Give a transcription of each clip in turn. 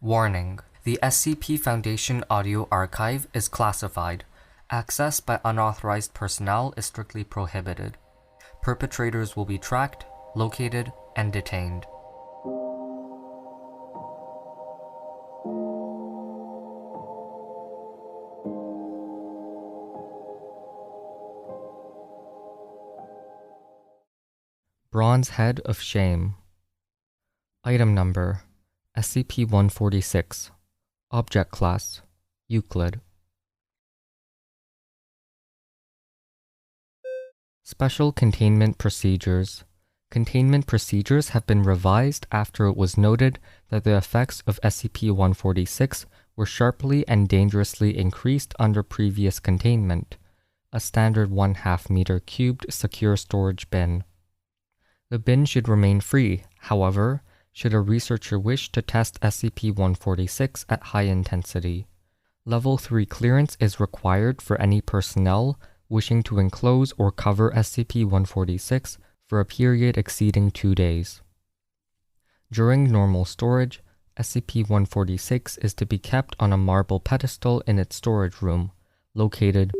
Warning: the SCP Foundation audio archive is classified. Access by unauthorized personnel is strictly prohibited. Perpetrators will be tracked, located, and detained. Bronze Head of Shame. Item Number: SCP-146. Object Class: Euclid. Special Containment Procedures. Containment procedures have been revised after it was noted that the effects of SCP-146 were sharply and dangerously increased under previous containment, a standard 1/2 meter cubed secure storage bin. The bin should remain free, however, should a researcher wish to test SCP-146 at high intensity. Level 3 clearance is required for any personnel wishing to enclose or cover SCP-146 for a period exceeding 2 days. During normal storage, SCP-146 is to be kept on a marble pedestal in its storage room, located.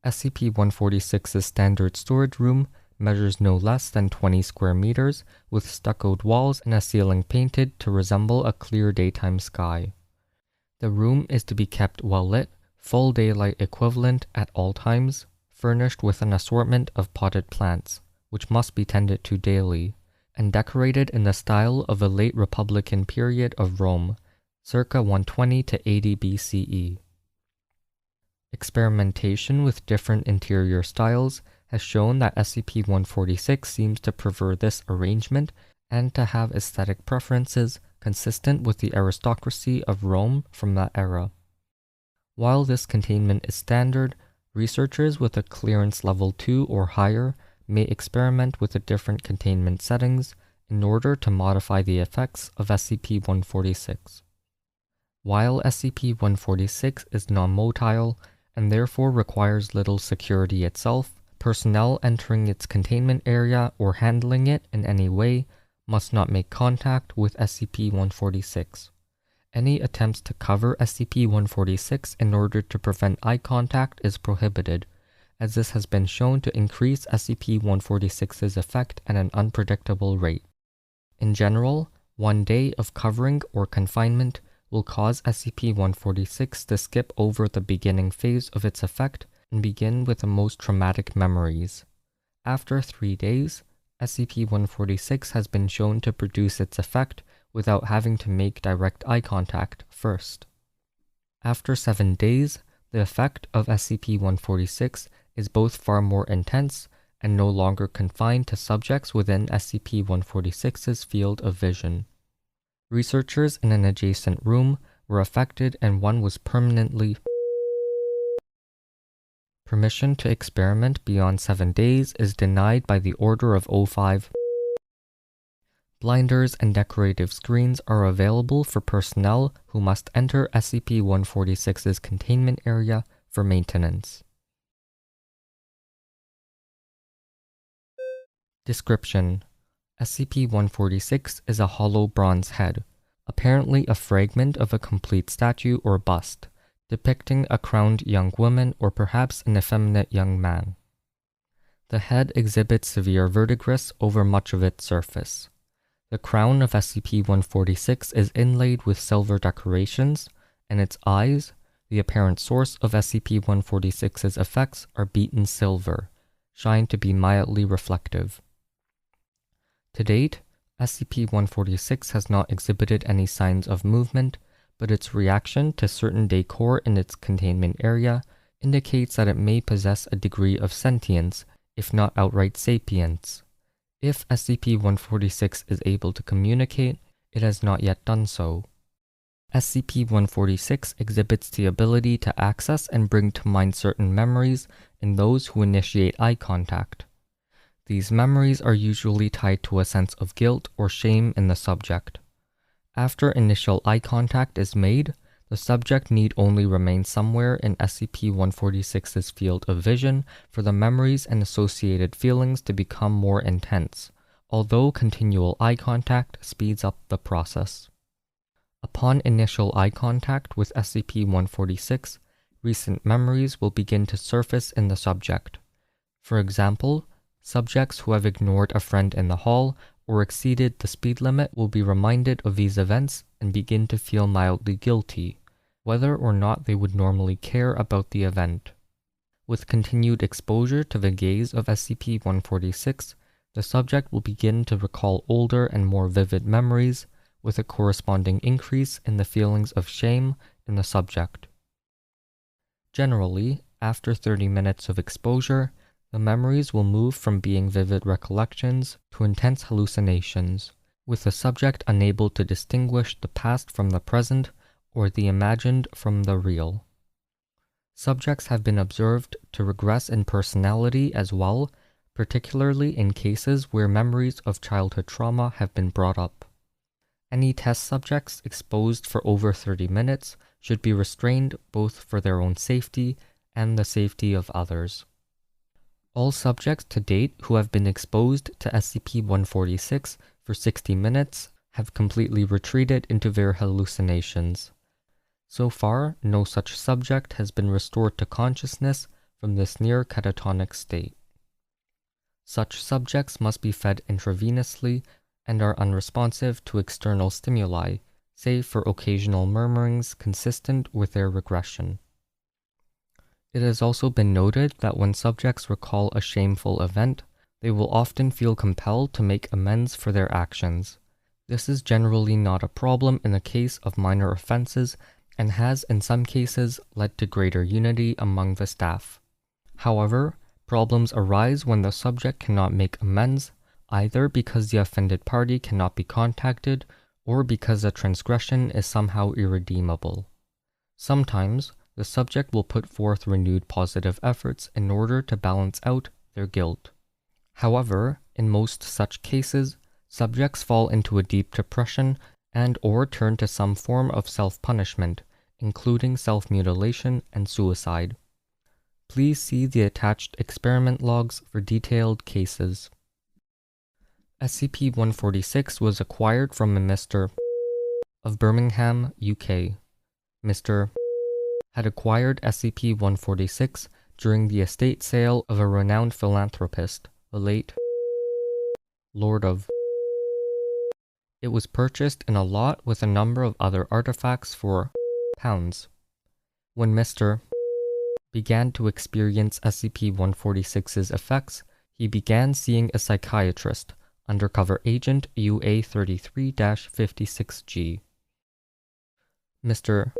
SCP-146's standard storage room measures no less than 20 square meters, with stuccoed walls and a ceiling painted to resemble a clear daytime sky. The room is to be kept well lit, full daylight equivalent at all times, furnished with an assortment of potted plants, which must be tended to daily, and decorated in the style of a late Republican period of Rome, circa 120 to 80 BCE. Experimentation with different interior styles has shown that SCP-146 seems to prefer this arrangement and to have aesthetic preferences consistent with the aristocracy of Rome from that era. While this containment is standard, researchers with a clearance level 2 or higher may experiment with the different containment settings in order to modify the effects of SCP-146. While SCP-146 is non-motile and therefore requires little security itself, personnel entering its containment area or handling it in any way must not make contact with SCP-146. Any attempts to cover SCP-146 in order to prevent eye contact is prohibited, as this has been shown to increase SCP-146's effect at an unpredictable rate. In general, 1 day of covering or confinement will cause SCP-146 to skip over the beginning phase of its effect and begin with the most traumatic memories. After 3 days, SCP-146 has been shown to produce its effect without having to make direct eye contact first. After 7 days, the effect of SCP-146 is both far more intense and no longer confined to subjects within SCP-146's field of vision. Researchers in an adjacent room were affected and one was permanently. Permission to experiment beyond 7 days is denied by the Order of O5. Blinders and decorative screens are available for personnel who must enter SCP-146's containment area for maintenance. Description: SCP-146 is a hollow bronze head, apparently a fragment of a complete statue or bust, depicting a crowned young woman or perhaps an effeminate young man. The head exhibits severe verdigris over much of its surface. The crown of SCP-146 is inlaid with silver decorations, and its eyes, the apparent source of SCP-146's effects, are beaten silver, shine to be mildly reflective. To date, SCP-146 has not exhibited any signs of movement, but its reaction to certain decor in its containment area indicates that it may possess a degree of sentience, if not outright sapience. If SCP-146 is able to communicate, it has not yet done so. SCP-146 exhibits the ability to access and bring to mind certain memories in those who initiate eye contact. These memories are usually tied to a sense of guilt or shame in the subject. After initial eye contact is made, the subject need only remain somewhere in SCP-146's field of vision for the memories and associated feelings to become more intense, although continual eye contact speeds up the process. Upon initial eye contact with SCP-146, recent memories will begin to surface in the subject. For example, subjects who have ignored a friend in the hall or exceeded the speed limit will be reminded of these events and begin to feel mildly guilty, whether or not they would normally care about the event. With continued exposure to the gaze of SCP-146, the subject will begin to recall older and more vivid memories, with a corresponding increase in the feelings of shame in the subject. Generally, after 30 minutes of exposure, the memories will move from being vivid recollections to intense hallucinations, with the subject unable to distinguish the past from the present or the imagined from the real. Subjects have been observed to regress in personality as well, particularly in cases where memories of childhood trauma have been brought up. Any test subjects exposed for over 30 minutes should be restrained both for their own safety and the safety of others. All subjects to date who have been exposed to SCP-146 for 60 minutes have completely retreated into their hallucinations. So far, no such subject has been restored to consciousness from this near catatonic state. Such subjects must be fed intravenously and are unresponsive to external stimuli, save for occasional murmurings consistent with their regression. It has also been noted that when subjects recall a shameful event, they will often feel compelled to make amends for their actions. This is generally not a problem in the case of minor offenses and has in some cases led to greater unity among the staff. However, problems arise when the subject cannot make amends, either because the offended party cannot be contacted or because a transgression is somehow irredeemable. Sometimes, the subject will put forth renewed positive efforts in order to balance out their guilt. However, in most such cases, subjects fall into a deep depression and/or turn to some form of self-punishment, including self-mutilation and suicide. Please see the attached experiment logs for detailed cases. SCP-146 was acquired from a Mr. of Birmingham, UK. Mr. had acquired SCP-146 during the estate sale of a renowned philanthropist, the late Lord of. It was purchased in a lot with a number of other artifacts for £. When Mr. began to experience SCP-146's effects, he began seeing a psychiatrist, Undercover Agent UA-33-56G. Mr.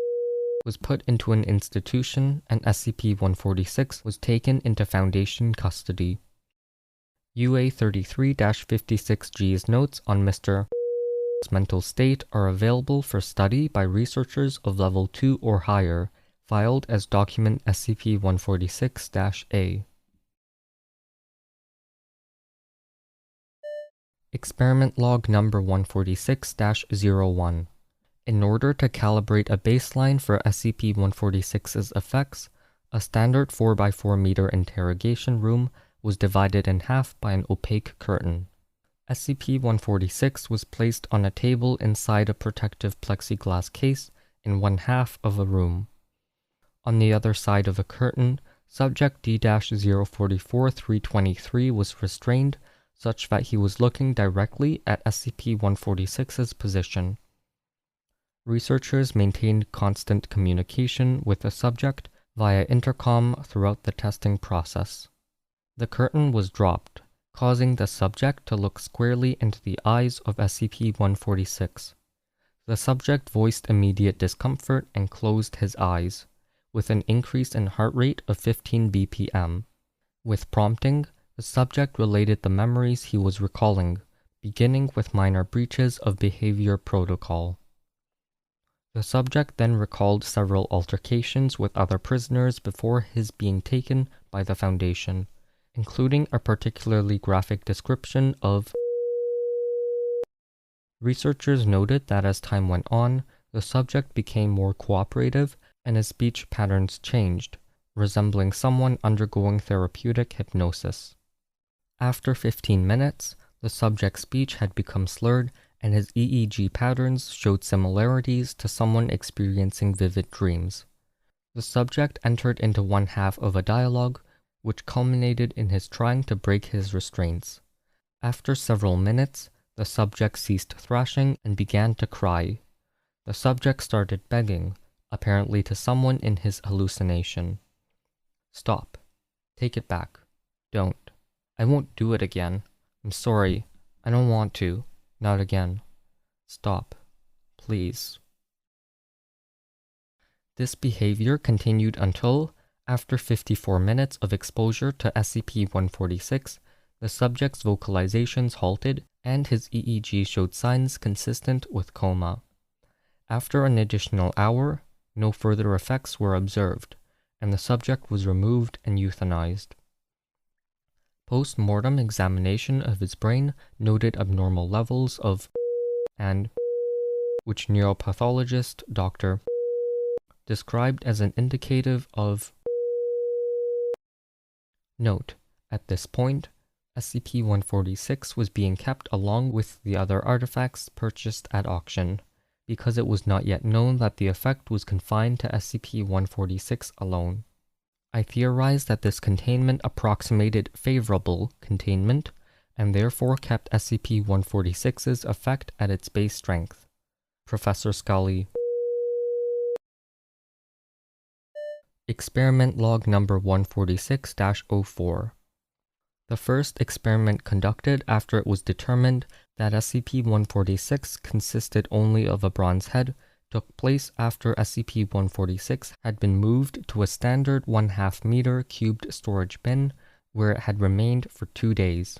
was put into an institution and SCP-146 was taken into Foundation custody. UA-33-56G's notes on Mr. mental state are available for study by researchers of Level 2 or higher, filed as document SCP-146-A. Experiment Log Number 146-01. In order to calibrate a baseline for SCP-146's effects, a standard 4x4 meter interrogation room was divided in half by an opaque curtain. SCP-146 was placed on a table inside a protective plexiglass case in one half of a room. On the other side of a curtain, Subject D-044323 was restrained such that he was looking directly at SCP-146's position. Researchers maintained constant communication with the subject via intercom throughout the testing process. The curtain was dropped, causing the subject to look squarely into the eyes of SCP-146. The subject voiced immediate discomfort and closed his eyes, with an increase in heart rate of 15 BPM. With prompting, the subject related the memories he was recalling, beginning with minor breaches of behavior protocol. The subject then recalled several altercations with other prisoners before his being taken by the Foundation, including a particularly graphic description of. Researchers noted that as time went on, the subject became more cooperative and his speech patterns changed, resembling someone undergoing therapeutic hypnosis. After 15 minutes, The subject's speech had become slurred, and his EEG patterns showed similarities to someone experiencing vivid dreams. The subject entered into one half of a dialogue, which culminated in his trying to break his restraints. After several minutes, the subject ceased thrashing and began to cry. The subject started begging, apparently to someone in his hallucination. "Stop. Take it back. Don't. I won't do it again. I'm sorry. I don't want to. Not again. Stop. Please." This behavior continued until, after 54 minutes of exposure to SCP-146, the subject's vocalizations halted and his EEG showed signs consistent with coma. After an additional hour, no further effects were observed, and the subject was removed and euthanized. Post-mortem examination of his brain noted abnormal levels of and which neuropathologist Dr. described as an indicative of. Note: at this point, SCP-146 was being kept along with the other artifacts purchased at auction, because it was not yet known that the effect was confined to SCP-146 alone. I theorize that this containment approximated favorable containment, and therefore kept SCP-146's effect at its base strength. Professor Scully. Experiment Log Number 146-04. The first experiment conducted after it was determined that SCP-146 consisted only of a bronze head took place after SCP-146 had been moved to a standard 1/2 meter cubed storage bin, where it had remained for 2 days.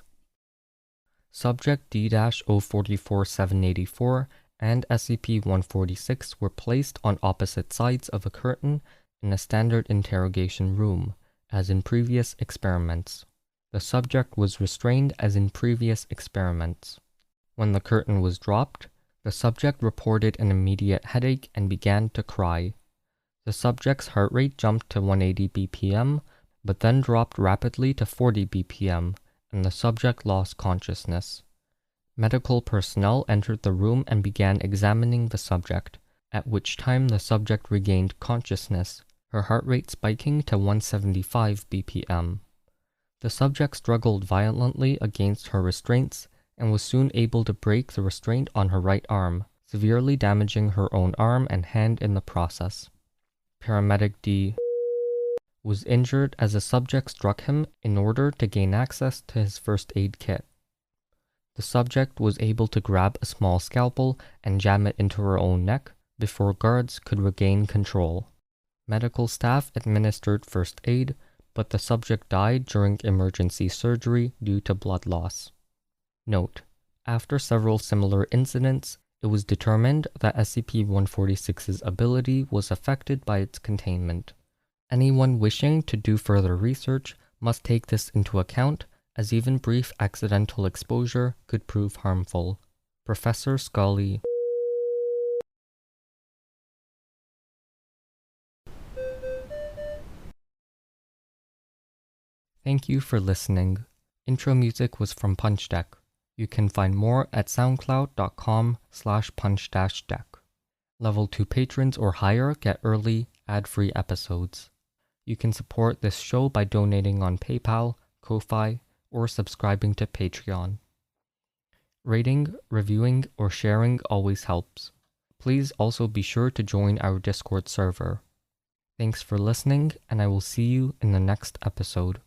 Subject D-044784 and SCP-146 were placed on opposite sides of a curtain in a standard interrogation room, as in previous experiments. The subject was restrained as in previous experiments. When the curtain was dropped, the subject reported an immediate headache and began to cry. The subject's heart rate jumped to 180 BPM, but then dropped rapidly to 40 BPM, and the subject lost consciousness. Medical personnel entered the room and began examining the subject, at which time the subject regained consciousness, her heart rate spiking to 175 BPM. The subject struggled violently against her restraints and was soon able to break the restraint on her right arm, severely damaging her own arm and hand in the process. Paramedic D was injured as a subject struck him in order to gain access to his first aid kit. The subject was able to grab a small scalpel and jam it into her own neck before guards could regain control. Medical staff administered first aid, but the subject died during emergency surgery due to blood loss. Note: after several similar incidents, it was determined that SCP-146's ability was affected by its containment. Anyone wishing to do further research must take this into account, as even brief accidental exposure could prove harmful. Professor Scully. Thank you for listening. Intro music was from Punch Deck. You can find more at soundcloud.com/punch-deck. Level 2 patrons or higher get early, ad-free episodes. You can support this show by donating on PayPal, Ko-Fi, or subscribing to Patreon. Rating, reviewing, or sharing always helps. Please also be sure to join our Discord server. Thanks for listening, and I will see you in the next episode.